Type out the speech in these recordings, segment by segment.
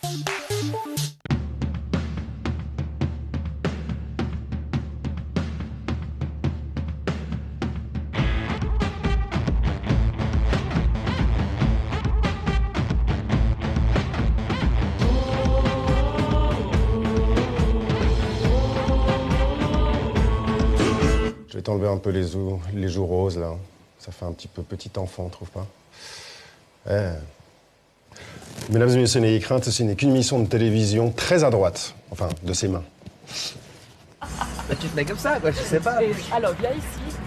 Je vais t'enlever un peu les joues roses, là. Ça fait un petit peu petit enfant, trouve pas? Mesdames et messieurs, n'ayez crainte, ceci n'est qu'une émission de télévision très à droite. Enfin, de ses mains. Bah, tu te mets comme ça, quoi, je sais pas. Alors, viens ici.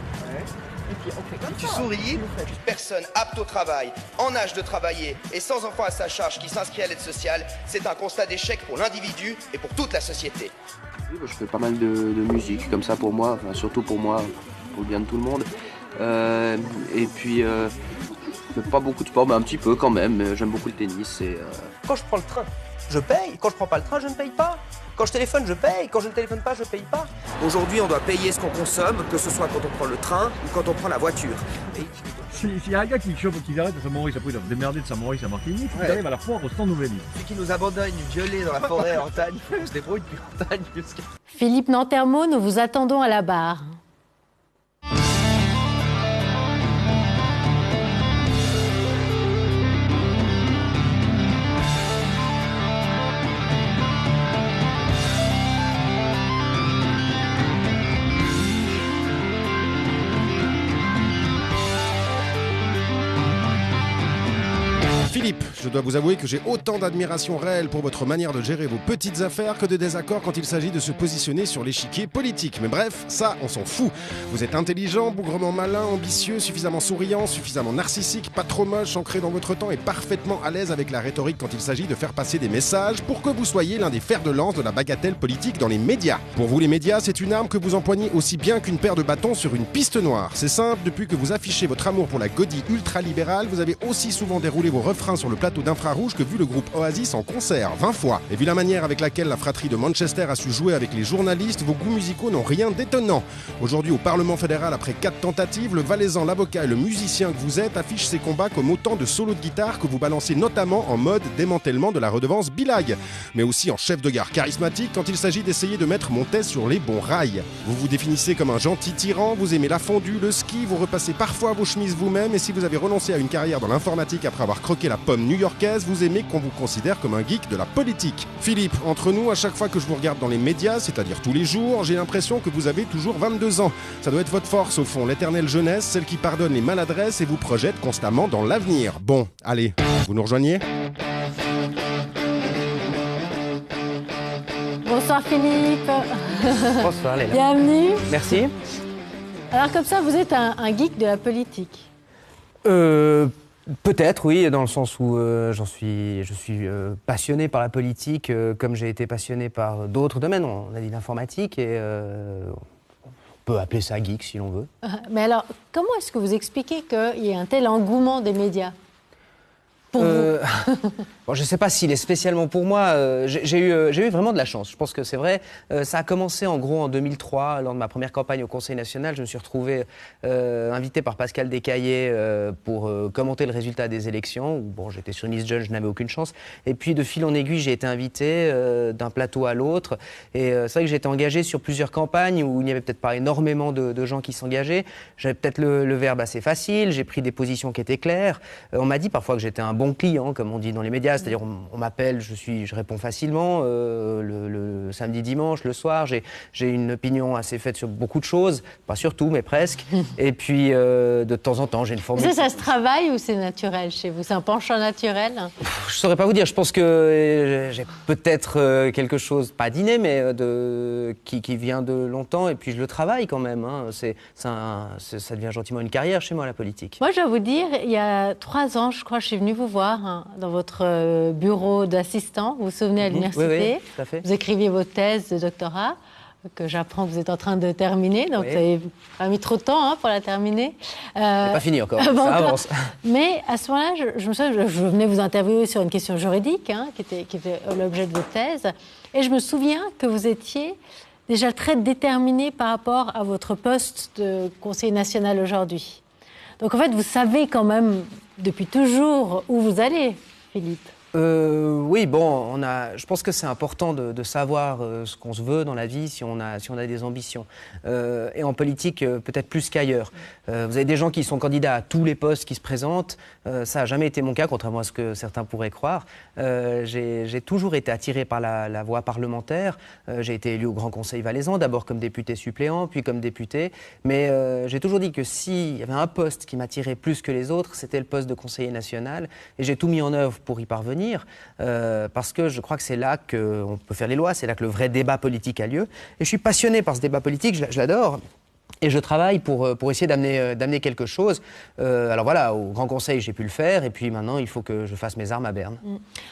Et puis, on fait comme Tu ça. souris. Toute personne apte au travail, en âge de travailler et sans enfant à sa charge qui s'inscrit à l'aide sociale, c'est un constat d'échec pour l'individu et pour toute la société. Oui, je fais pas mal de musique, comme ça pour moi, enfin, surtout pour moi, pour le bien de tout le monde. Et puis, je fais pas beaucoup de sport, mais un petit peu quand même. J'aime beaucoup le tennis. Quand je prends le train, je paye. Quand je prends pas le train, je ne paye pas. Quand je téléphone, je paye. Quand je ne téléphone pas, je paye pas. Aujourd'hui, on doit payer ce qu'on consomme, que ce soit quand on prend le train ou quand on prend la voiture. S'il y a un gars qui chope, qui arrête de Saint-Maurice, après il doit se démerder de Saint-Maurice à Martigny, il arrive à la foire sans nouvelles. Celui qui nous abandonne violés dans la forêt en Tagne, il faut qu'on se débrouille depuis Montagne jusqu'à... Philippe Nantermo, nous vous attendons à la barre. Philippe, je dois vous avouer que j'ai autant d'admiration réelle pour votre manière de gérer vos petites affaires que de désaccords quand il s'agit de se positionner sur l'échiquier politique. Mais bref, ça, on s'en fout. Vous êtes intelligent, bougrement malin, ambitieux, suffisamment souriant, suffisamment narcissique, pas trop moche, ancré dans votre temps et parfaitement à l'aise avec la rhétorique quand il s'agit de faire passer des messages pour que vous soyez l'un des fers de lance de la bagatelle politique dans les médias. Pour vous, les médias, c'est une arme que vous empoignez aussi bien qu'une paire de bâtons sur une piste noire. C'est simple, depuis que vous affichez votre amour pour la godille ultra-libérale, vous avez aussi souvent déroulé vos refrains sur le plateau d'Infrarouge que vu le groupe Oasis en concert 20 fois. Et vu la manière avec laquelle la fratrie de Manchester a su jouer avec les journalistes, vos goûts musicaux n'ont rien d'étonnant. Aujourd'hui au Parlement fédéral, après 4 tentatives, le valaisan, l'avocat et le musicien que vous êtes affichent ces combats comme autant de solos de guitare que vous balancez notamment en mode démantèlement de la redevance bilag. Mais aussi en chef de gare charismatique quand il s'agit d'essayer de mettre Montez sur les bons rails. Vous vous définissez comme un gentil tyran, vous aimez la fondue, le ski, vous repassez parfois vos chemises vous-même et si vous avez renoncé à une carrière dans l'informatique après avoir croqué la pomme new-yorkaise, vous aimez qu'on vous considère comme un geek de la politique. Philippe, entre nous, à chaque fois que je vous regarde dans les médias, c'est-à-dire tous les jours, j'ai l'impression que vous avez toujours 22 ans. Ça doit être votre force au fond, l'éternelle jeunesse, celle qui pardonne les maladresses et vous projette constamment dans l'avenir. Bon, allez, vous nous rejoignez ? Bonsoir Philippe. Bonsoir Léla. Bienvenue. Merci. Alors comme ça, vous êtes un geek de la politique. Peut-être, oui, dans le sens où je suis passionné par la politique, comme j'ai été passionné par d'autres domaines. On a dit l'informatique et on peut appeler ça geek si l'on veut. Mais alors, comment est-ce que vous expliquez qu'il y ait un tel engouement des médias pour vous? Bon, je ne sais pas s'il est spécialement pour moi. J'ai eu vraiment de la chance. Je pense que c'est vrai. Ça a commencé en gros en 2003, lors de ma première campagne au Conseil national. Je me suis retrouvé invité par Pascal Descaillés pour commenter le résultat des élections. Bon, j'étais sur une liste jeune, je n'avais aucune chance. Et puis de fil en aiguille, j'ai été invité d'un plateau à l'autre. Et c'est vrai que j'ai été engagé sur plusieurs campagnes où il n'y avait peut-être pas énormément de gens qui s'engageaient. J'avais peut-être le verbe assez facile. J'ai pris des positions qui étaient claires. On m'a dit parfois que j'étais un bon client, comme on dit dans les médias. C'est-à-dire, on m'appelle, je réponds facilement, le samedi, dimanche, le soir. J'ai une opinion assez faite sur beaucoup de choses, pas sur tout, mais presque. Et puis, de temps en temps, j'ai une formule. Ça se travaille ou c'est naturel chez vous? C'est un penchant naturel? Je saurais pas vous dire. Je pense que j'ai peut-être quelque chose, pas d'inné, mais qui vient de longtemps. Et puis, je le travaille quand même. Hein. Ça devient gentiment une carrière chez moi, la politique. Moi, je dois vous dire, il y a 3 ans, je crois, je suis venue vous voir dans votre bureau d'assistant. Vous vous souvenez, à l'université? Oui, tout à fait. Vous écriviez vos thèses de doctorat, que j'apprends que vous êtes en train de terminer. Donc, vous n'avez pas mis trop de temps pour la terminer. C'est pas fini encore, ça avance. Mais à ce moment-là, je me souviens, je venais vous interviewer sur une question juridique, qui était l'objet de votre thèse. Et je me souviens que vous étiez déjà très déterminé par rapport à votre poste de conseiller national aujourd'hui. Donc, en fait, vous savez quand même depuis toujours où vous allez, Philippe. Oui, bon, je pense que c'est important de savoir ce qu'on se veut dans la vie si on a des ambitions. Et en politique, peut-être plus qu'ailleurs. Vous avez des gens qui sont candidats à tous les postes qui se présentent. Ça n'a jamais été mon cas, contrairement à ce que certains pourraient croire. J'ai toujours été attiré par la voie parlementaire. J'ai été élu au Grand Conseil valaisan, d'abord comme député suppléant, puis comme député. Mais j'ai toujours dit que s'il y avait un poste qui m'attirait plus que les autres, c'était le poste de conseiller national. Et j'ai tout mis en œuvre pour y parvenir. Parce que je crois que c'est là qu'on peut faire les lois, c'est là que le vrai débat politique a lieu. Et je suis passionné par ce débat politique, je l'adore. Et je travaille pour essayer d'amener quelque chose. Alors voilà, au Grand Conseil, j'ai pu le faire. Et puis maintenant, il faut que je fasse mes armes à Berne.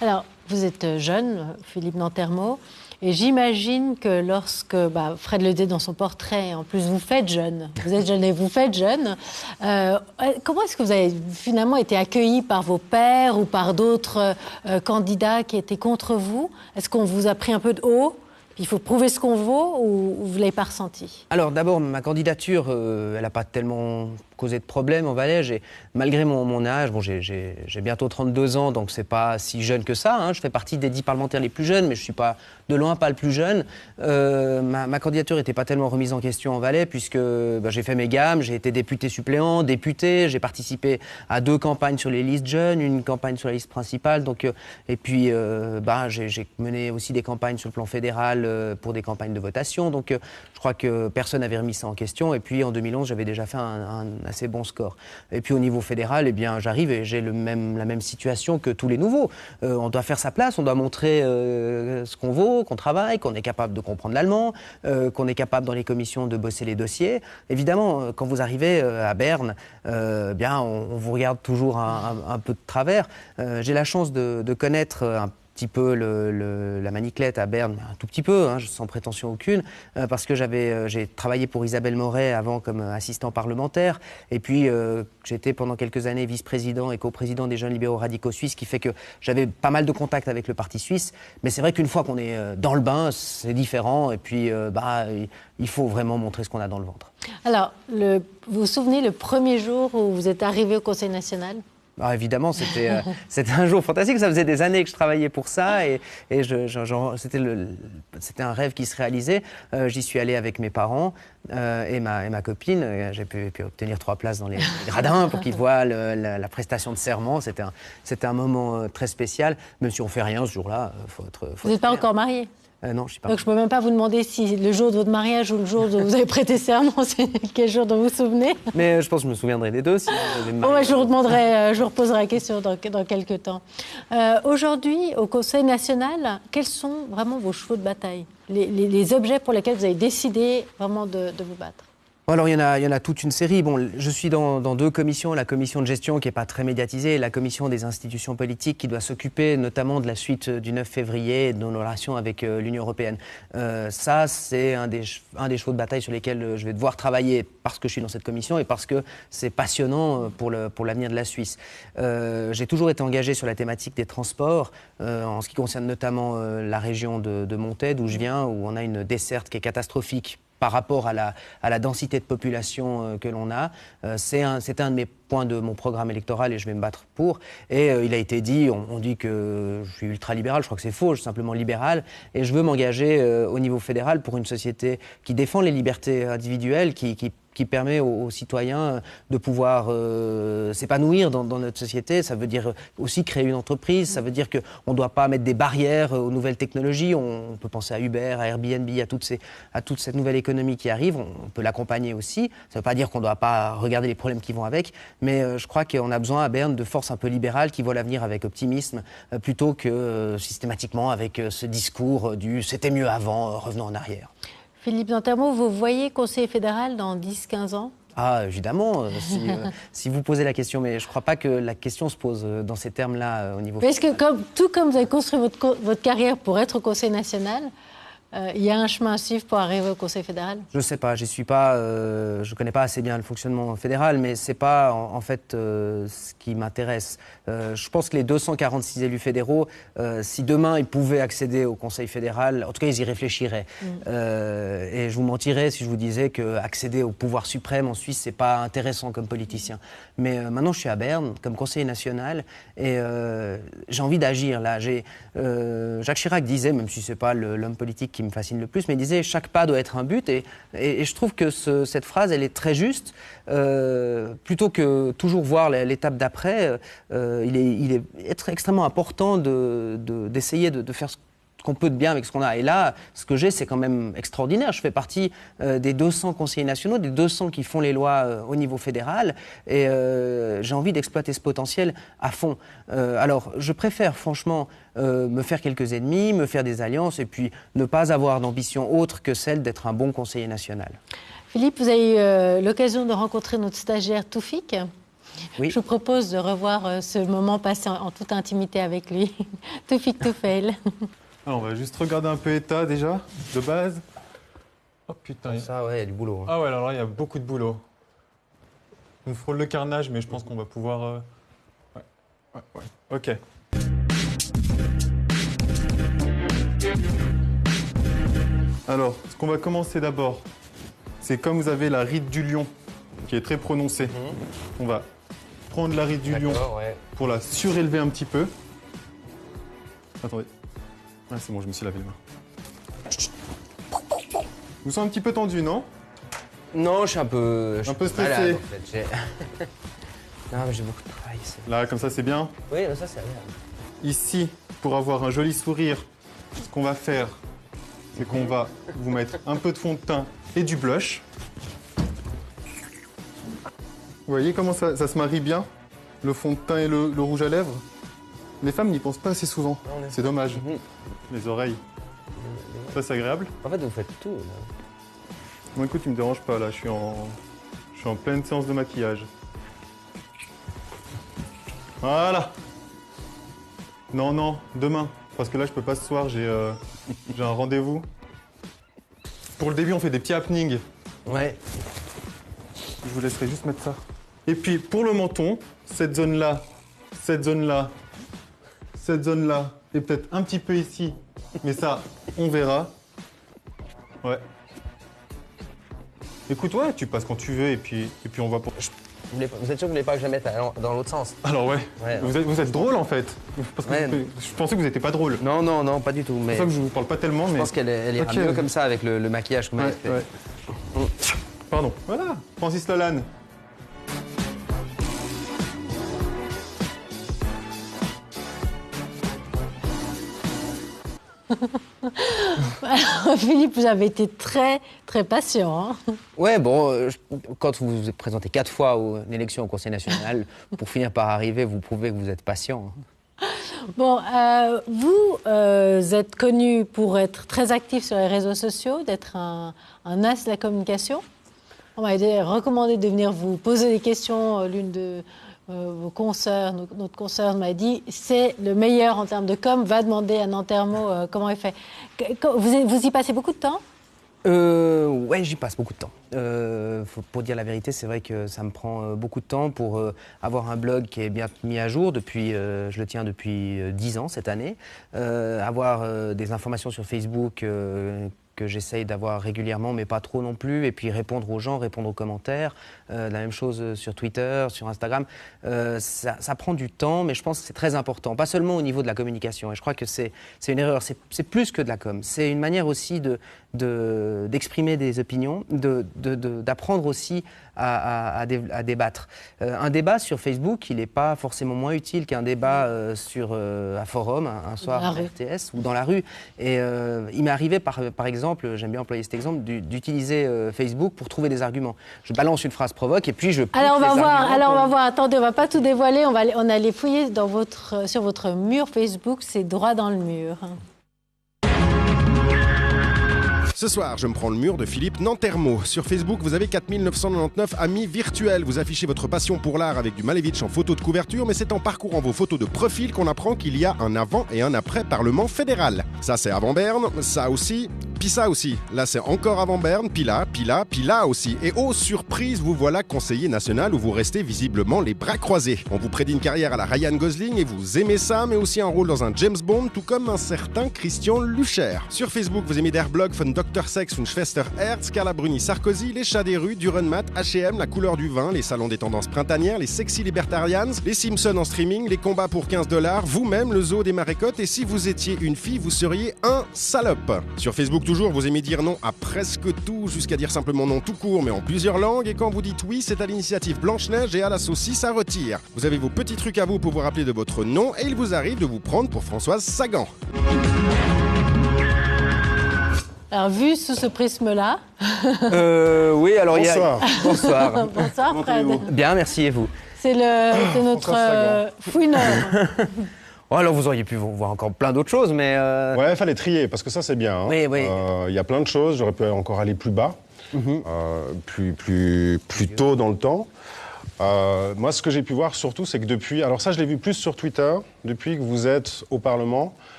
Alors, vous êtes jeune, Philippe Nantermo. Et j'imagine que lorsque, Fred le dit dans son portrait, en plus vous faites jeune, vous êtes jeune et vous faites jeune, comment est-ce que vous avez finalement été accueilli par vos pairs ou par d'autres candidats qui étaient contre vous? Est-ce qu'on vous a pris un peu de haut? Il faut prouver ce qu'on vaut ou vous ne l'avez pas ressenti? Alors d'abord, ma candidature, elle n'a pas tellement causé de problème en Valais. Malgré mon âge, bon, j'ai bientôt 32 ans, donc c'est pas si jeune que ça. Hein. Je fais partie des 10 parlementaires les plus jeunes, mais je suis pas de loin pas le plus jeune. Ma candidature n'était pas tellement remise en question en Valais, puisque j'ai fait mes gammes, j'ai été député suppléant, député, j'ai participé à 2 campagnes sur les listes jeunes, une campagne sur la liste principale, et puis j'ai mené aussi des campagnes sur le plan fédéral pour des campagnes de votation, donc je crois que personne n'avait remis ça en question. Et puis en 2011, j'avais déjà fait un assez bon score. Et puis au niveau fédéral, eh bien, j'arrive et j'ai la même situation que tous les nouveaux. On doit faire sa place, on doit montrer ce qu'on vaut, qu'on travaille, qu'on est capable de comprendre l'allemand, qu'on est capable dans les commissions de bosser les dossiers. Évidemment, quand vous arrivez à Berne, on vous regarde toujours un peu de travers. J'ai la chance de connaître un petit peu la Maniclette à Berne, un tout petit peu, sans prétention aucune, parce que j'ai travaillé pour Isabelle Moret avant comme assistant parlementaire, et puis j'étais pendant quelques années vice-président et coprésident des Jeunes libéraux radicaux suisses, ce qui fait que j'avais pas mal de contacts avec le parti suisse, mais c'est vrai qu'une fois qu'on est dans le bain, c'est différent, et puis il faut vraiment montrer ce qu'on a dans le ventre. Alors, vous vous souvenez le premier jour où vous êtes arrivé au Conseil national ? Alors évidemment, c'était un jour fantastique. Ça faisait des années que je travaillais pour ça et c'était un rêve qui se réalisait. J'y suis allé avec mes parents et ma copine. J'ai pu obtenir 3 places dans les gradins pour qu'ils voient la prestation de serment. C'était un moment très spécial, même si on ne fait rien ce jour-là. Vous n'êtes pas encore marié ? Non, je ne suis pas. Donc je ne peux même pas vous demander si le jour de votre mariage ou le jour où vous avez prêté serment, c'est quel jour dont vous vous souvenez? Mais je pense que je me souviendrai des deux. Si je vous demanderai, je vous reposerai la question dans quelques temps. Aujourd'hui, au Conseil national, quels sont vraiment vos chevaux de bataille, les objets pour lesquels vous avez décidé vraiment de vous battre? Alors il y en a toute une série. Bon, je suis dans 2 commissions, la commission de gestion qui n'est pas très médiatisée et la commission des institutions politiques qui doit s'occuper notamment de la suite du 9 février et de nos relations avec l'Union européenne. Ça, c'est un des chevaux de bataille sur lesquels je vais devoir travailler parce que je suis dans cette commission et parce que c'est passionnant pour l'avenir de la Suisse. J'ai toujours été engagé sur la thématique des transports, en ce qui concerne notamment la région de Montaix, d'où je viens, où on a une desserte qui est catastrophique par rapport à la densité de population que l'on a. C'est un de mes points de mon programme électoral et je vais me battre pour. Et il a été dit, on dit que je suis ultra-libéral, je crois que c'est faux, je suis simplement libéral. Et je veux m'engager au niveau fédéral pour une société qui défend les libertés individuelles, qui permet aux citoyens de pouvoir s'épanouir dans notre société. Ça veut dire aussi créer une entreprise, ça veut dire qu'on ne doit pas mettre des barrières aux nouvelles technologies. On peut penser à Uber, à Airbnb, à toute cette nouvelle économie qui arrive. On peut l'accompagner aussi. Ça ne veut pas dire qu'on ne doit pas regarder les problèmes qui vont avec, mais je crois qu'on a besoin à Berne de forces un peu libérales qui voient l'avenir avec optimisme, plutôt que systématiquement avec ce discours du « c'était mieux avant, revenons en arrière ». Philippe Nantermo, vous voyez conseiller fédéral dans 10-15 ans ? Ah, évidemment, si vous posez la question, mais je ne crois pas que la question se pose dans ces termes-là au niveau... Parce que tout comme vous avez construit votre carrière pour être au Conseil national, il y a un chemin à suivre pour arriver au Conseil fédéral? Je ne sais pas, j'y suis pas, je connais pas assez bien le fonctionnement fédéral, mais c'est pas en fait ce qui m'intéresse. Je pense que les 246 élus fédéraux, si demain ils pouvaient accéder au Conseil fédéral, en tout cas ils y réfléchiraient. Et je vous mentirais si je vous disais que accéder au pouvoir suprême en Suisse, c'est pas intéressant comme politicien. Mais maintenant je suis à Berne comme conseiller national et j'ai envie d'agir là. Jacques Chirac disait, même si c'est pas l'homme politique qui me fascine le plus, mais il disait chaque pas doit être un but et je trouve que cette phrase elle est très juste. Plutôt que toujours voir l'étape d'après, il est extrêmement important d'essayer de faire ce qu'on peut de bien avec ce qu'on a. Et là, ce que j'ai, c'est quand même extraordinaire. Je fais partie des 200 conseillers nationaux, des 200 qui font les lois au niveau fédéral, et j'ai envie d'exploiter ce potentiel à fond. Alors, je préfère franchement me faire quelques ennemis, me faire des alliances, et puis ne pas avoir d'ambition autre que celle d'être un bon conseiller national. Philippe, vous avez eu l'occasion de rencontrer notre stagiaire Toufik. Oui. Je vous propose de revoir ce moment passé en toute intimité avec lui. Toufik Toufail. Alors, on va juste regarder un peu état déjà, de base. Oh putain. Ça, ouais, il y a du boulot. Hein. Ah ouais, alors là, il y a beaucoup de boulot. On frôle le carnage, mais je pense qu'on va pouvoir... Ouais. Ok. Alors, ce qu'on va commencer d'abord, c'est comme vous avez la ride du lion, qui est très prononcée. On va prendre la ride du lion pour la surélever un petit peu. Attendez. Ah, c'est bon, je me suis lavé les mains. Vous sentez un petit peu tendu, non? Non, je suis un peu stressé. malade, en fait. Non, mais j'ai beaucoup de travail. Là, comme ça, c'est bien? Oui, ça, c'est agréable. Ici, pour avoir un joli sourire, ce qu'on va faire, c'est qu'on va vous mettre un peu de fond de teint et du blush. Vous voyez comment ça se marie bien, le fond de teint et le rouge à lèvres? Les femmes n'y pensent pas assez souvent. C'est dommage. Les oreilles. Ça, c'est agréable? En fait, vous faites tout. Là. Bon, écoute, tu me déranges pas, là. Je suis en pleine séance de maquillage. Voilà. Non, demain. Parce que là, je peux pas ce soir, j'ai un rendez-vous. Pour le début, on fait des petits happenings. Ouais. Je vous laisserai juste mettre ça. Et puis, pour le menton, cette zone-là, cette zone-là, cette zone-là, et peut-être un petit peu ici, mais ça, on verra. Ouais. Écoute, ouais, tu passes quand tu veux, et puis on va pour... Vous êtes sûr que vous voulez pas que je la mette dans l'autre sens? Alors ouais, vous êtes drôle en fait. Parce que je pensais que vous n'étiez pas drôle. Non, pas du tout. C'est ça que je vous parle pas tellement, mais... Je pense qu'elle ira mieux comme ça avec le maquillage que vous m'avez fait. Ouais. Pardon. Voilà, Francis Lalanne. Alors, Philippe, vous avez été très, très patient. Hein. Ouais, bon, quand vous vous êtes présenté 4 fois une élection au Conseil national, pour finir par arriver, vous prouvez que vous êtes patient. Bon, vous êtes connu pour être très actif sur les réseaux sociaux, d'être un as de la communication. On m'a recommandé de venir vous poser des questions. L'une de vos consoeurs, notre consoeur m'a dit c'est le meilleur en termes de com, va demander à Nantermo comment il fait. Vous y passez beaucoup de temps? Ouais, j'y passe beaucoup de temps. Pour dire la vérité, c'est vrai que ça me prend beaucoup de temps pour avoir un blog qui est bien mis à jour. Je le tiens depuis 10 ans cette année. Avoir des informations sur Facebook que j'essaye d'avoir régulièrement, mais pas trop non plus. Et puis répondre aux gens, répondre aux commentaires. La même chose sur Twitter, sur Instagram. Ça prend du temps, mais je pense que c'est très important. Pas seulement au niveau de la communication. Et je crois que c'est une erreur. C'est plus que de la com. C'est une manière aussi d'exprimer des opinions, d'apprendre aussi à débattre. Un débat sur Facebook, il n'est pas forcément moins utile qu'un débat sur un forum, un soir à RTS ou dans la rue. Et il m'est arrivé, par exemple, j'aime bien employer cet exemple, d'utiliser Facebook pour trouver des arguments. Je balance une phrase provoque et puis je... Alors on va voir, attendez, on ne va pas tout dévoiler, on a les fouiller sur votre mur Facebook, c'est droit dans le mur. Ce soir, je me prends le mur de Philippe Nantermo. Sur Facebook, vous avez 4999 amis virtuels. Vous affichez votre passion pour l'art avec du Malevich en photo de couverture, mais c'est en parcourant vos photos de profil qu'on apprend qu'il y a un avant et un après Parlement fédéral. Ça, c'est avant Berne, ça aussi, puis ça aussi. Là, c'est encore avant Berne, puis là aussi. Et oh, surprise, vous voilà conseiller national où vous restez visiblement les bras croisés. On vous prédit une carrière à la Ryan Gosling et vous aimez ça, mais aussi un rôle dans un James Bond, tout comme un certain Christian Lucher. Sur Facebook, vous aimez Der Blog von Dr. Sex und Schwester Herz, Carla Bruni Sarkozy, les chats des rues, Durenmat, H&M, la couleur du vin, les salons des tendances printanières, les sexy libertarians, les Simpsons en streaming, les combats pour 15 $, vous-même, le zoo des marécottes, et si vous étiez une fille, vous seriez un salope. Sur Facebook toujours, vous aimez dire non à presque tout, jusqu'à dire simplement non tout court, mais en plusieurs langues, et quand vous dites oui, c'est à l'initiative Blanche-Neige et à la saucisse à rôtir. Vous avez vos petits trucs à vous pour vous rappeler de votre nom, et il vous arrive de vous prendre pour Françoise Sagan. Alors, vu sous ce prisme-là... Oui, alors il y a... Bonsoir. Bonsoir. Bonsoir, Fred. Bien, merci, et vous? C'est notre fouineur. Oh, alors vous auriez pu voir encore plein d'autres choses, mais... Ouais, il fallait trier, parce que ça c'est bien. Hein. Oui, oui. Il y a plein de choses, j'aurais pu encore aller plus bas, plus tôt dans le temps. Moi, ce que j'ai pu voir surtout, c'est que depuis... Alors ça, je l'ai vu plus sur Twitter, depuis que vous êtes au Parlement,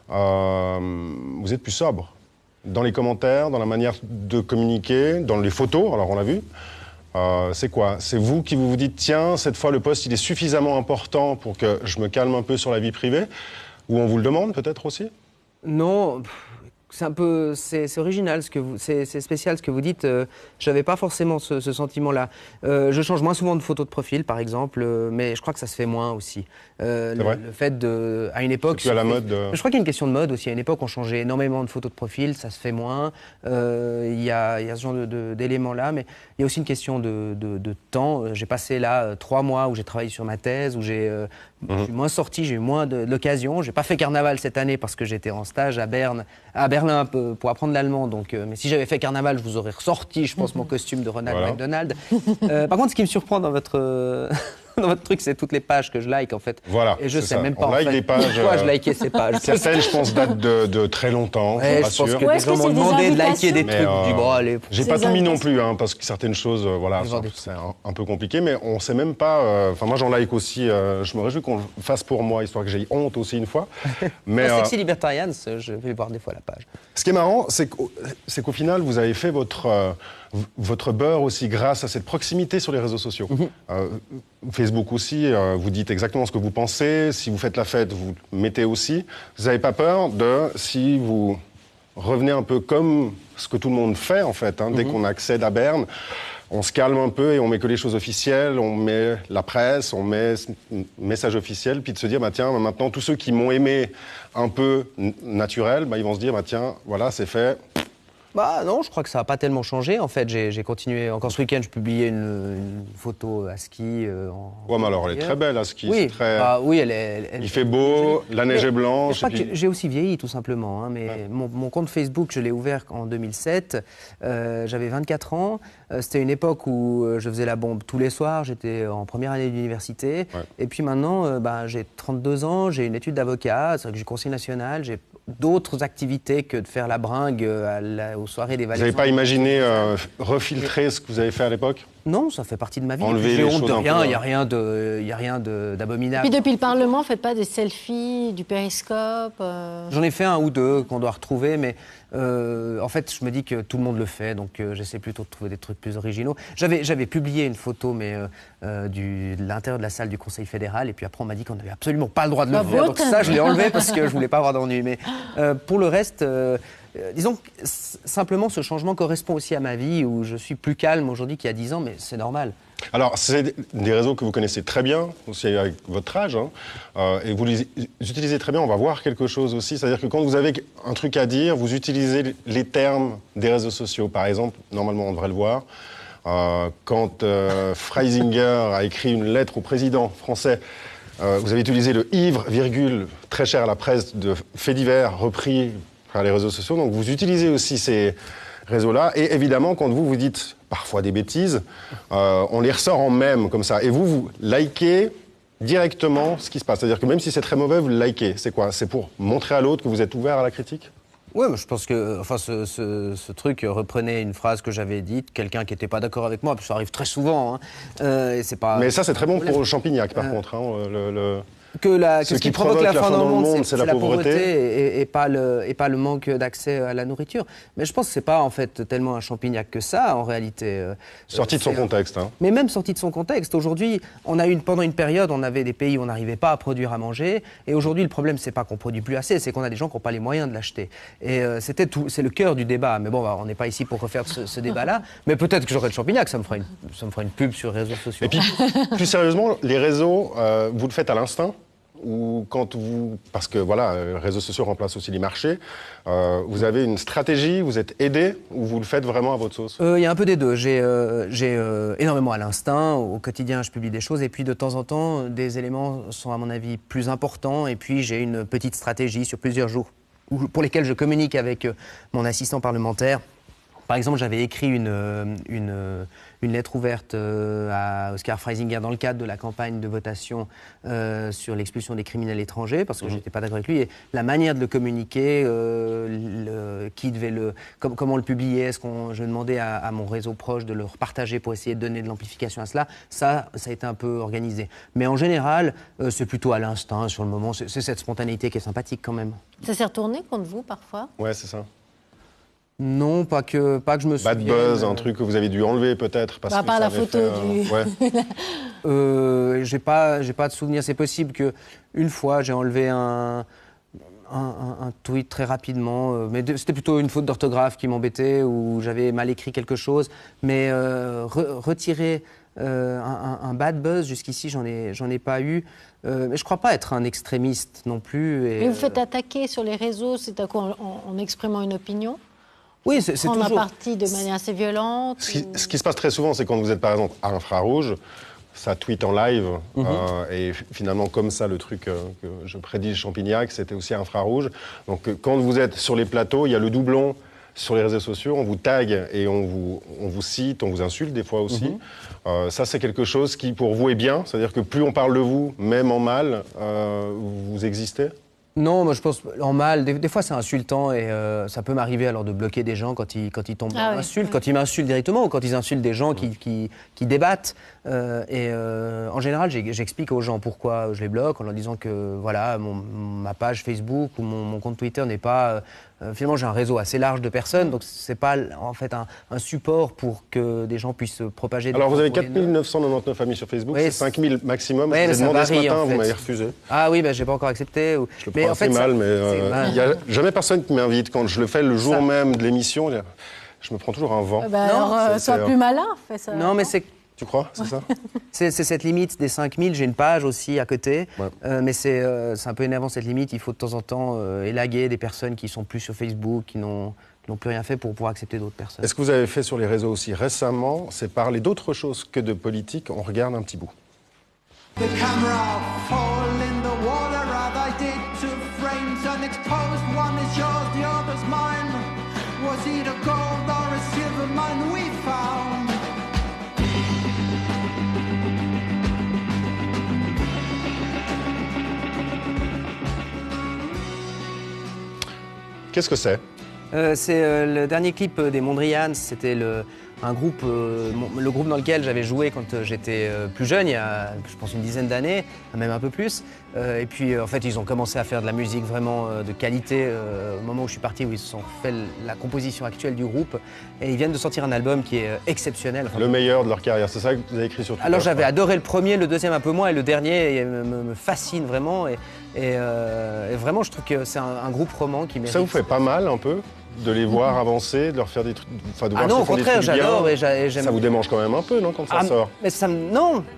vous êtes plus sobre. Dans les commentaires, dans la manière de communiquer, dans les photos, alors on l'a vu. C'est quoi? C'est vous qui vous dites, tiens, cette fois le poste il est suffisamment important pour que je me calme un peu sur la vie privée? Ou on vous le demande peut-être aussi? Non, c'est un peu, c'est original, c'est spécial ce que vous dites. J'avais pas forcément ce sentiment-là. Je change moins souvent de photos de profil, par exemple, mais je crois que ça se fait moins aussi. Le fait de, à une époque, c'est plus à la mode. Je crois qu'il y a une question de mode aussi. À une époque, on changeait énormément de photos de profil, ça se fait moins. Il y a ce genre d'éléments-là, mais il y a aussi une question de temps. J'ai passé là 3 mois où j'ai travaillé sur ma thèse, où je suis moins sorti, j'ai eu moins de l'occasion. J'ai pas fait carnaval cette année parce que j'étais en stage à Berlin pour apprendre l'allemand. Donc, mais si j'avais fait carnaval, je vous aurais ressorti, je pense, mon costume de Ronald McDonald. Par contre, ce qui me surprend dans votre dans votre truc, c'est toutes les pages que je like en fait. Voilà. Et je sais ça. même pas on like des pages, pourquoi je likais ces pages. Certaines, je pense, datent de très longtemps. Ouais, pas je pense sûr. que des gens m'ont demandé de liker des Mais, trucs. Du bon, allez. J'ai pas tout mis non plus, hein, parce que certaines choses, voilà, c'est un peu compliqué, mais on sait même pas. Enfin, moi, j'en like aussi. Je me réjouis qu'on le fasse pour moi, histoire que j'aie honte aussi une fois. Mais Sexy Libertarians, je vais voir des fois la page. ce qui est marrant, c'est qu'au final, vous avez fait votre beurre aussi grâce à cette proximité sur les réseaux sociaux. Facebook aussi, vous dites exactement ce que vous pensez. Si vous faites la fête, vous mettez aussi. Vous n'avez pas peur si vous revenez un peu comme ce que tout le monde fait, en fait. Dès qu'on accède à Berne, on se calme un peu et on met que les choses officielles, on met la presse, on met message officiel, puis de se dire, bah, tiens, maintenant, tous ceux qui m'ont aimé un peu naturel, bah, ils vont se dire, bah, tiens, voilà, c'est fait. Bah non, je crois que ça n'a pas tellement changé. En fait, j'ai continué. Encore ce week-end, je publiais une photo à ski. Ouais, mais alors elle est très belle à ski. Oui, oui, il fait beau, la neige est blanche. Je crois que j'ai aussi vieilli, tout simplement. Hein, mais mon compte Facebook, je l'ai ouvert en 2007. J'avais 24 ans. C'était une époque où je faisais la bombe tous les soirs. J'étais en première année d'université. Ouais. Et puis maintenant, j'ai 32 ans. J'ai une étude d'avocat. C'est vrai que j'ai conseil national. J'ai d'autres activités que de faire la bringue aux soirées des Valaisans. Vous n'avez pas imaginé refiltrer ce que vous avez fait à l'époque? Non, ça fait partie de ma vie. Enlever j'ai les honte choses de rien, il n'y a peu... rien d'abominable. Et puis depuis le Parlement, faites pas des selfies, du périscope J'en ai fait 1 ou 2 qu'on doit retrouver, mais en fait, je me dis que tout le monde le fait, donc j'essaie plutôt de trouver des trucs plus originaux. J'avais publié une photo, mais de l'intérieur de la salle du Conseil fédéral, et puis après on m'a dit qu'on n'avait absolument pas le droit de le faire, donc ça je l'ai enlevé parce que je voulais pas avoir d'ennui. Mais pour le reste, disons que simplement ce changement correspond aussi à ma vie, où je suis plus calme aujourd'hui qu'il y a 10 ans, mais c'est normal. Alors, c'est des réseaux que vous connaissez très bien, aussi avec votre âge, et vous les utilisez très bien. On va voir quelque chose aussi, c'est-à-dire que quand vous avez un truc à dire, vous utilisez les termes des réseaux sociaux. Par exemple, normalement, on devrait le voir, quand Freisinger a écrit une lettre au président français, vous avez utilisé le ivre, virgule, très cher à la presse, de faits divers repris par les réseaux sociaux. Donc, vous utilisez aussi ces réseaux-là. Et évidemment, quand vous dites parfois des bêtises, on les ressort en mème, comme ça. Et vous likez directement ce qui se passe. C'est-à-dire que même si c'est très mauvais, vous le likez. C'est quoi? C'est pour montrer à l'autre que vous êtes ouvert à la critique? Oui, je pense que ce truc reprenait une phrase que j'avais dite, quelqu'un qui n'était pas d'accord avec moi, parce que ça arrive très souvent. Et c'est pas... Mais ça, c'est très bon pour Champignac, par contre. Que ce qui provoque la faim dans le monde, c'est la pauvreté et pas le manque d'accès à la nourriture. Mais je pense que c'est pas en fait tellement un Champignac que ça, en réalité. Sorti de son contexte. Hein. Mais même sorti de son contexte. Aujourd'hui, pendant une période, on avait des pays où on n'arrivait pas à produire à manger. Et aujourd'hui, le problème, c'est pas qu'on produit plus assez, c'est qu'on a des gens qui n'ont pas les moyens de l'acheter. Et c'est le cœur du débat. Mais bon, on n'est pas ici pour refaire ce débat-là. Mais peut-être que j'aurai le Champignac, ça me fera une pub sur les réseaux sociaux. Et puis, plus sérieusement, les réseaux, vous le faites à l'instinct ou parce que voilà, les réseaux sociaux remplacent aussi les marchés, vous avez une stratégie, vous êtes aidé ou vous le faites vraiment à votre sauce? Il y a un peu des deux. J'ai énormément à l'instinct, au quotidien je publie des choses et puis de temps en temps des éléments sont à mon avis plus importants et puis j'ai une petite stratégie sur plusieurs jours pour lesquels je communique avec mon assistant parlementaire. Par exemple, j'avais écrit une lettre ouverte à Oscar Freisinger dans le cadre de la campagne de votation sur l'expulsion des criminels étrangers, parce que je n'étais pas d'accord avec lui. Et la manière de le communiquer, comment le publier, je demandais à mon réseau proche de le repartager pour essayer de donner de l'amplification à cela. Ça a été un peu organisé. Mais en général, c'est plutôt à l'instinct, sur le moment. C'est cette spontanéité qui est sympathique quand même. Ça s'est retourné contre vous parfois? Ouais, c'est ça. Non, pas que je me souvienne. Bad buzz, un truc que vous avez dû enlever peut-être parce que par ça la avait photo fait, ouais. J'ai pas de souvenir. C'est possible que une fois j'ai enlevé un tweet très rapidement, mais c'était plutôt une faute d'orthographe qui m'embêtait ou j'avais mal écrit quelque chose. Mais retirer un bad buzz jusqu'ici, j'en ai pas eu. Mais je crois pas être un extrémiste non plus. Mais vous faites attaquer sur les réseaux, c'est à quoi en exprimant une opinion? Oui, c'est toujours... Prendre un parti de manière assez violente. Ce qui se passe très souvent, c'est quand vous êtes par exemple à Infrarouge, ça tweet en live, et finalement comme ça le truc que je prédis Champignac, c'était aussi à Infrarouge. Donc quand vous êtes sur les plateaux, il y a le doublon sur les réseaux sociaux, on vous tag et on vous cite, on vous insulte des fois aussi. Ça c'est quelque chose qui pour vous est bien, c'est-à-dire que plus on parle de vous, même en mal, vous existez? Non, moi je pense en mal. Des fois c'est insultant et ça peut m'arriver alors de bloquer des gens quand ils tombent dans l'insulte, quand ils m'insultent directement ou quand ils insultent des gens qui débattent. En général, j'explique aux gens pourquoi je les bloque en leur disant que voilà, ma page Facebook ou mon compte Twitter n'est pas... finalement, j'ai un réseau assez large de personnes, donc c'est pas en fait un support pour que des gens puissent propager. Alors vous avez 4999 amis sur Facebook, c'est 5000 maximum. Ouais, vous avez demandé ce matin, en fait. vous m'avez refusé. Ah oui, j'ai pas encore accepté. Je le prends assez mal, mais il n'y a jamais personne qui m'invite. Quand je le fais le jour même de l'émission, je me prends toujours un vent. Alors, sois plus malin, fais ça. Non, mais c'est... Tu crois, c'est ça? C'est cette limite des 5000. J'ai une page aussi à côté. Ouais. Mais c'est un peu énervant cette limite. Il faut de temps en temps élaguer des personnes qui sont plus sur Facebook, qui n'ont plus rien fait pour pouvoir accepter d'autres personnes. Est-ce que vous avez fait sur les réseaux aussi récemment, c'est parler d'autre chose que de politique? On regarde un petit bout. The camera fall in the water as I did two frames and exposed. One is yours, the other's mine. Was it a gold or a silver mine we found? Qu'est-ce que c'est? C'est le dernier clip des Mondrian. C'était un groupe, le groupe dans lequel j'avais joué quand j'étais plus jeune, il y a, je pense, une dizaine d'années, même un peu plus. Et puis, en fait, ils ont commencé à faire de la musique vraiment de qualité au moment où je suis parti, où ils se sont fait la composition actuelle du groupe. Et ils viennent de sortir un album qui est exceptionnel. Enfin, le meilleur de leur carrière, c'est ça que vous avez écrit sur Twitter? Alors, j'avais adoré le premier, le deuxième un peu moins, et le dernier me fascine vraiment. Et vraiment, je trouve que c'est un groupe roman qui mérite... Ça vous fait pas mal, un peu, de les voir avancer, de leur faire des trucs... Ah non, au contraire, j'adore et j'aime... Ça vous démange quand même un peu, non, quand ça sort? Mais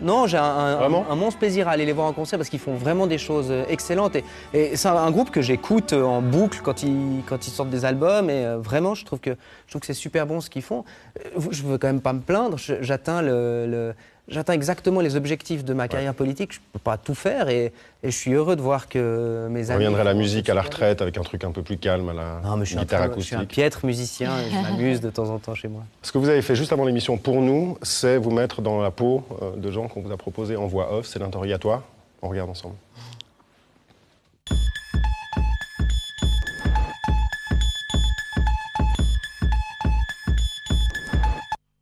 non, j'ai un monstre plaisir à aller les voir en concert parce qu'ils font vraiment des choses excellentes. Et c'est un groupe que j'écoute en boucle quand ils sortent des albums. Et vraiment, je trouve que c'est super bon ce qu'ils font. Je veux quand même pas me plaindre, j'atteins exactement les objectifs de ma carrière politique. Je ne peux pas tout faire et je suis heureux de voir que mes amis... On reviendrait à la musique à la retraite avec un truc un peu plus calme, à la guitare acoustique. Je suis un piètre musicien et je m'amuse de temps en temps chez moi. Ce que vous avez fait juste avant l'émission pour nous, c'est vous mettre dans la peau de gens qu'on vous a proposé en voix off. C'est l'interrogatoire. On regarde ensemble.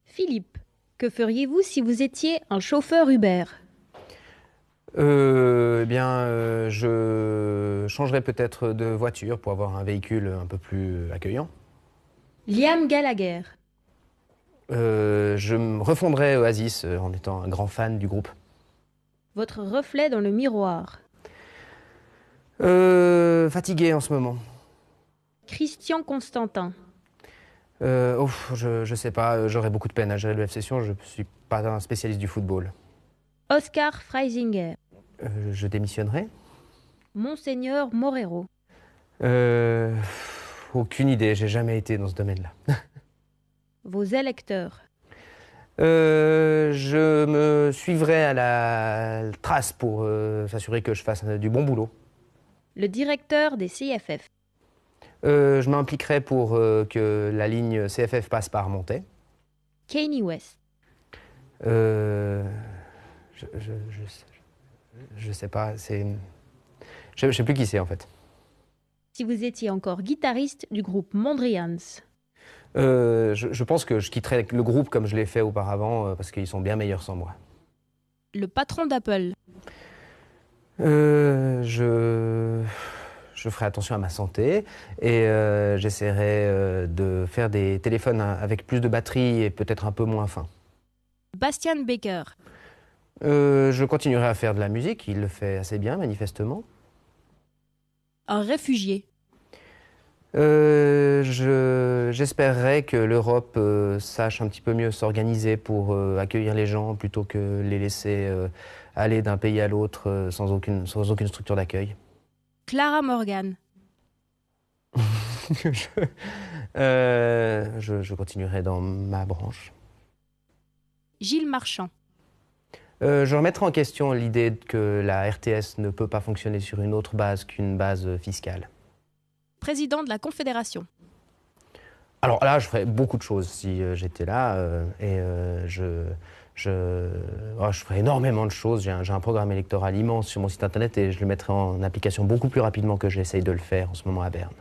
Philippe, que feriez-vous si vous étiez un chauffeur Uber? Je changerais peut-être de voiture pour avoir un véhicule un peu plus accueillant. Liam Gallagher. Je me refondrais Oasis en étant un grand fan du groupe. Votre reflet dans le miroir. Fatigué en ce moment. Christian Constantin. Je sais pas, j'aurais beaucoup de peine à gérer le F-Session, je suis pas un spécialiste du football. Oscar Freisinger. Je démissionnerai. Monseigneur Morero. Aucune idée, j'ai jamais été dans ce domaine-là. Vos électeurs. Je me suivrai à la trace pour s'assurer que je fasse du bon boulot. Le directeur des CFF. Je m'impliquerai pour que la ligne CFF passe par Montaix. Kanye West. Je sais pas, c'est... Je sais plus qui c'est en fait. Si vous étiez encore guitariste du groupe Mondrians. Je pense que je quitterai le groupe comme je l'ai fait auparavant parce qu'ils sont bien meilleurs sans moi. Le patron d'Apple. Je ferai attention à ma santé et j'essaierai de faire des téléphones avec plus de batterie et peut-être un peu moins fins. Bastian Baker. Je continuerai à faire de la musique, il le fait assez bien manifestement. Un réfugié. J'espérerais que l'Europe sache un petit peu mieux s'organiser pour accueillir les gens plutôt que les laisser aller d'un pays à l'autre sans aucune structure d'accueil. Clara Morgan. Je continuerai dans ma branche. Gilles Marchand. Je remettrai en question l'idée que la RTS ne peut pas fonctionner sur une autre base qu'une base fiscale. Président de la Confédération. Alors là, je ferais beaucoup de choses si j'étais là je ferais énormément de choses. J'ai un programme électoral immense sur mon site internet et je le mettrai en application beaucoup plus rapidement que j'essaye de le faire en ce moment à Berne.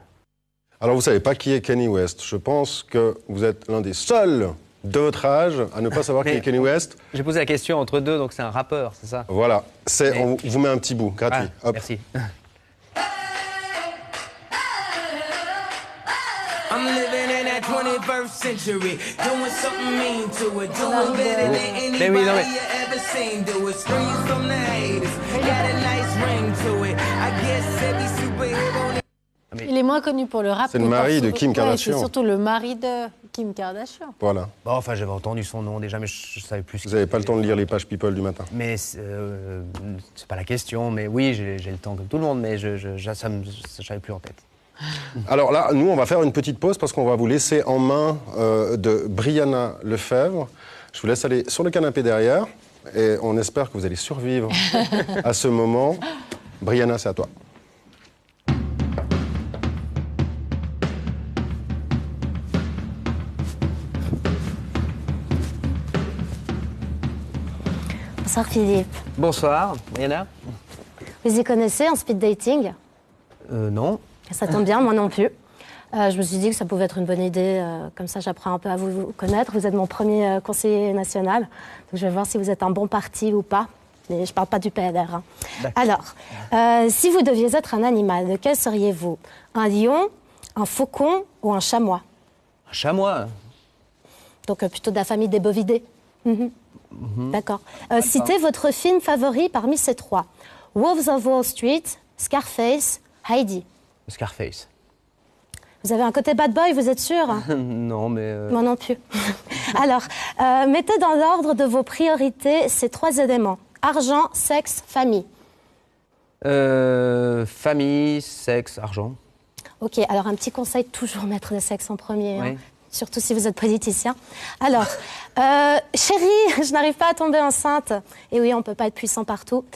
Alors vous savez pas qui est Kanye West. Je pense que vous êtes l'un des seuls de votre âge à ne pas savoir qui est Kanye West. J'ai posé la question entre deux, donc c'est un rappeur, c'est ça? Voilà, on vous met un petit bout, gratuit. Hop. Merci. I'm living in that 21st century, doing something mean to it, doing better than anybody you ever seen. Do it, screams from the haters, got a nice ring to it. I guess every superhero. Il est moins connu pour le rap. C'est le mari de Kim Kardashian. C'est surtout le mari de Kim Kardashian. Voilà. Bon, enfin, j'avais entendu son nom déjà, mais je savais plus. Vous n'avez pas le temps de lire les pages People du matin. Mais c'est pas la question. Mais oui, j'ai le temps comme tout le monde, mais ça n'avais plus en tête. Alors là, nous, on va faire une petite pause parce qu'on va vous laisser en main de Brianna Lefebvre. Je vous laisse aller sur le canapé derrière et on espère que vous allez survivre à ce moment. Brianna, c'est à toi. Bonsoir Philippe. Bonsoir, Brianna. Vous y connaissez en speed dating? Non. Ça tombe bien, moi non plus. Je me suis dit que ça pouvait être une bonne idée, comme ça j'apprends un peu à vous connaître. Vous êtes mon premier conseiller national, donc je vais voir si vous êtes un bon parti ou pas. Mais je ne parle pas du PLR. Hein. Alors, si vous deviez être un animal, lequel seriez-vous? Un lion, un faucon ou un chamois? Un chamois. Donc plutôt de la famille des bovidés. D'accord. Citez votre film favori parmi ces trois. Wolves of Wall Street, Scarface, Heidi. Scarface. Vous avez un côté bad boy, vous êtes sûr? Non, mais... Moi non plus. Alors, mettez dans l'ordre de vos priorités ces trois éléments. Argent, sexe, famille. Famille, sexe, argent. Ok, alors un petit conseil, toujours mettre le sexe en premier. Oui. Hein, surtout si vous êtes politicien. Alors, chérie, je n'arrive pas à tomber enceinte. Et oui, on ne peut pas être puissant partout.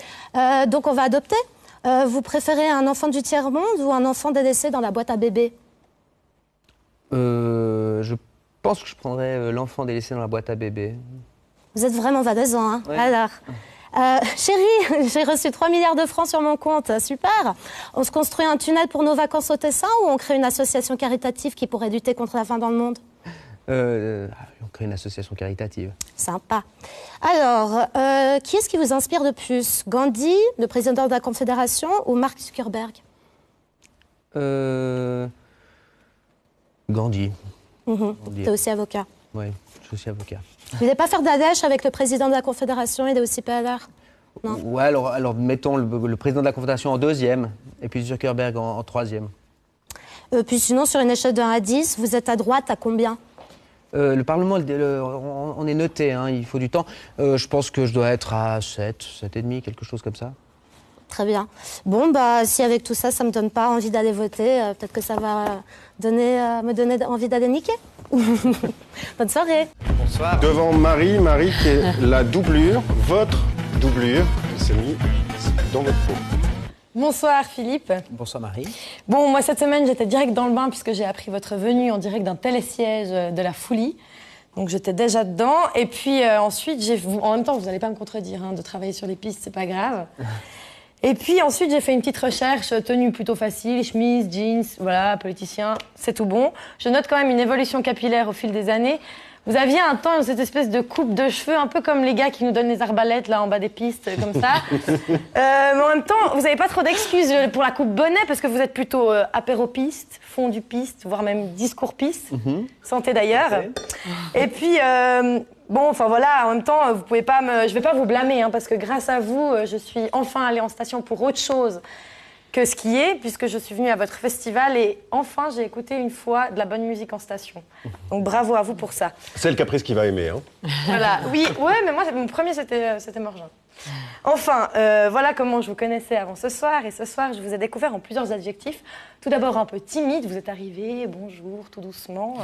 Donc on va adopter. Vous préférez un enfant du tiers-monde ou un enfant délaissé dans la boîte à bébé? Je pense que je prendrais l'enfant délaissé dans la boîte à bébé. Vous êtes vraiment valaisant, hein? Ouais. Alors, chérie, j'ai reçu 3 milliards de francs sur mon compte. Super. On se construit un tunnel pour nos vacances au Tessin ou on crée une association caritative qui pourrait lutter contre la faim dans le monde? On crée une association caritative. Sympa. Alors, qui est-ce qui vous inspire de plus? Gandhi, le président de la Confédération, ou Mark Zuckerberg? Gandhi. T'es aussi avocat. Oui, je suis aussi avocat. Vous voulez pas faire d'adèche avec le président de la Confédération, il est aussi PLR? Non. Ouais, alors mettons le président de la Confédération en 2e, et puis Zuckerberg en 3e. Puis sinon, sur une échelle de 1 à 10, vous êtes à droite à combien? Le Parlement, on est noté, hein, il faut du temps. Je pense que je dois être à 7, 7,5, quelque chose comme ça. Très bien. Bon, bah, si avec tout ça, ça me donne pas envie d'aller voter, peut-être que ça va me donner envie d'aller niquer. Bonne soirée. Bonsoir. Devant Marie qui est la doublure, votre doublure, elle s'est mise dans votre peau. Bonsoir Philippe. Bonsoir Marie. Bon, moi cette semaine j'étais direct dans le bain puisque j'ai appris votre venue en direct d'un télésiège de la Foulie. Donc j'étais déjà dedans. Et puis ensuite, en même temps vous n'allez pas me contredire, hein, de travailler sur les pistes, c'est pas grave. Et puis ensuite j'ai fait une petite recherche, tenue plutôt facile, chemise, jeans, voilà, politicien, c'est tout bon. Je note quand même une évolution capillaire au fil des années. Vous aviez un temps cette espèce de coupe de cheveux, un peu comme les gars qui nous donnent les arbalètes là en bas des pistes, comme ça. Mais en même temps, vous n'avez pas trop d'excuses pour la coupe bonnet parce que vous êtes plutôt apéro-piste, fondu-piste, voire même discours-piste. Santé d'ailleurs. Et puis, bon, enfin voilà, en même temps, vous pouvez pas je vais pas vous blâmer, hein, parce que grâce à vous, je suis enfin allée en station pour autre chose que skier, puisque je suis venue à votre festival et enfin j'ai écouté une fois de la bonne musique en station. Donc bravo à vous pour ça. C'est le caprice qui va aimer. Hein. Voilà, oui, ouais, mais moi mon premier c'était Morgin. Enfin, voilà comment je vous connaissais avant ce soir. Et ce soir, je vous ai découvert en plusieurs adjectifs. Tout d'abord, un peu timide. Vous êtes arrivé, bonjour, tout doucement.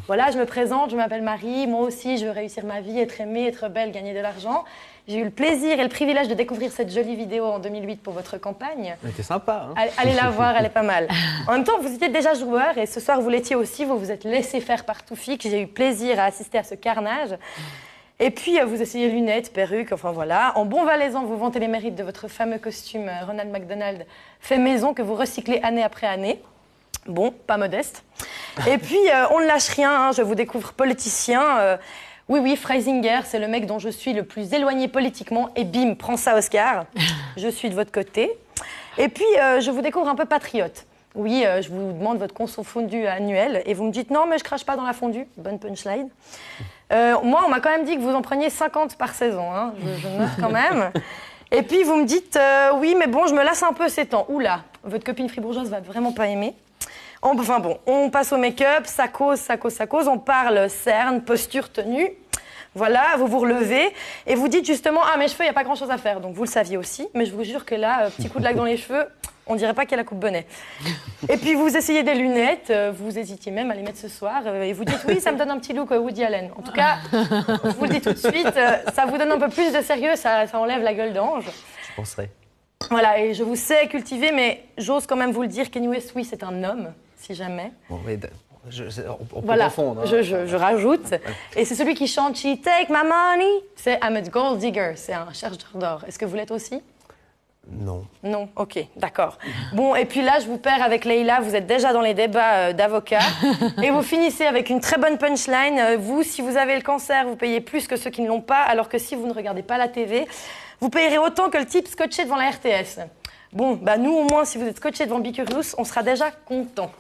Voilà, je me présente, je m'appelle Marie. Moi aussi, je veux réussir ma vie, être aimée, être belle, gagner de l'argent. J'ai eu le plaisir et le privilège de découvrir cette jolie vidéo en 2008 pour votre campagne. Elle était sympa. Hein. Allez la voir, elle est pas mal. En même temps, vous étiez déjà joueur et ce soir, vous l'étiez aussi. Vous vous êtes laissé faire par Toufik. J'ai eu plaisir à assister à ce carnage. Et puis, vous essayez lunettes, perruques, enfin voilà. En bon valaisan, vous vantez les mérites de votre fameux costume Ronald McDonald fait maison que vous recyclez année après année. Bon, pas modeste. Et puis, on ne lâche rien, hein, je vous découvre politicien. Oui, Freisinger, c'est le mec dont je suis le plus éloigné politiquement. Et bim, prends ça, Oscar. Je suis de votre côté. Et puis, je vous découvre un peu patriote. Oui, je vous demande votre conso fondue annuelle. Et vous me dites, non, mais je crache pas dans la fondue. Bonne punchline. Moi, on m'a quand même dit que vous en preniez 50 par saison. Hein. Je note quand même. Et puis, vous me dites, oui, mais bon, je me lasse un peu ces temps. Oula, votre copine fribourgeoise va vraiment pas aimer. Enfin bon, on passe au make-up, ça cause. On parle cerne, posture, tenue. Voilà, vous vous relevez et vous dites justement, ah, mes cheveux, il n'y a pas grand-chose à faire. Donc, vous le saviez aussi. Mais je vous jure que là, petit coup de lac dans les cheveux, on dirait pas qu'il y a la coupe bonnet. Et puis, vous essayez des lunettes. Vous hésitiez même à les mettre ce soir. Et vous dites, oui, ça me donne un petit look Woody Allen. En tout cas, je vous le dis tout de suite, ça vous donne un peu plus de sérieux. Ça enlève la gueule d'ange. Je penserais. Voilà, et je vous sais cultiver, mais j'ose quand même vous le dire, Kanye West, oui, c'est un homme, si jamais. Bon, mais on peut voilà, confondre. Hein. Je rajoute. Et c'est celui qui chante « She take my money ». C'est I'm a gold digger, c'est un chercheur d'or. Est-ce que vous l'êtes aussi? Non. Non, ok, d'accord. Bon, et puis là, je vous perds avec Leïla, vous êtes déjà dans les débats d'avocats. Et vous finissez avec une très bonne punchline. Vous, si vous avez le cancer, vous payez plus que ceux qui ne l'ont pas, alors que si vous ne regardez pas la TV, vous payerez autant que le type scotché devant la RTS. Bon, bah nous, au moins, si vous êtes scotché devant Bicurious, on sera déjà contents.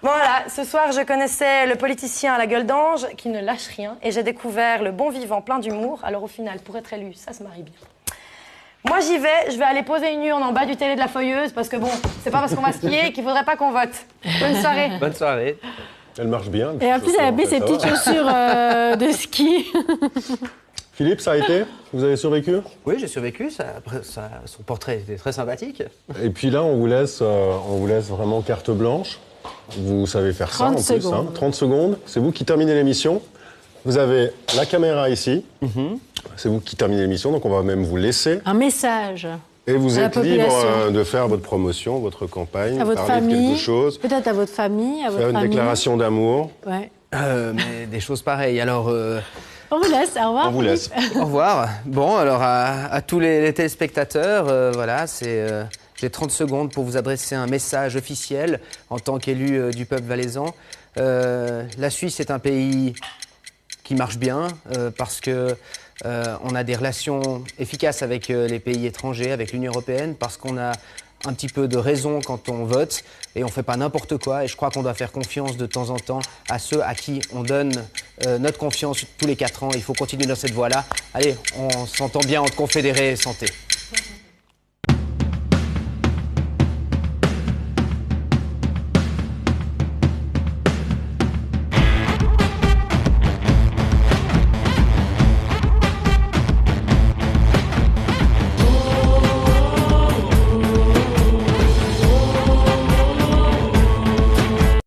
Voilà, ce soir, je connaissais le politicien à la gueule d'ange qui ne lâche rien, et j'ai découvert le bon vivant plein d'humour. Alors au final, pour être élu, ça se marie bien. Moi, j'y vais, je vais aller poser une urne en bas du télé de la Feuilleuse, parce que bon, c'est pas parce qu'on va skier qu'il faudrait pas qu'on vote. Bonne soirée. Bonne soirée. Elle marche bien. Et en plus, elle a mis ses petites chaussures de ski. Philippe, ça a été? Vous avez survécu? Oui, j'ai survécu. Son portrait était très sympathique. Et puis là, on vous laisse vraiment carte blanche. Vous savez faire ça en plus. 30 secondes. C'est vous qui terminez l'émission. Vous avez la caméra ici. C'est vous qui terminez l'émission, donc on va même vous laisser. Un message. Et vous êtes libre de faire votre promotion, votre campagne, à votre parler famille, de quelque chose. Peut-être à votre famille, à votre faire une déclaration d'amour. Ouais. Mais des choses pareilles. Alors. On vous laisse, au revoir. On vous laisse. Au revoir. Bon, alors à tous les téléspectateurs, voilà, j'ai 30 secondes pour vous adresser un message officiel en tant qu'élu du peuple valaisan. La Suisse est un pays qui marche bien parce que on a des relations efficaces avec les pays étrangers, avec l'Union européenne, parce qu'on a un petit peu de raison quand on vote et on ne fait pas n'importe quoi. Et je crois qu'on doit faire confiance de temps en temps à ceux à qui on donne notre confiance tous les 4 ans. Il faut continuer dans cette voie-là. Allez, on s'entend bien entre confédérés et santé.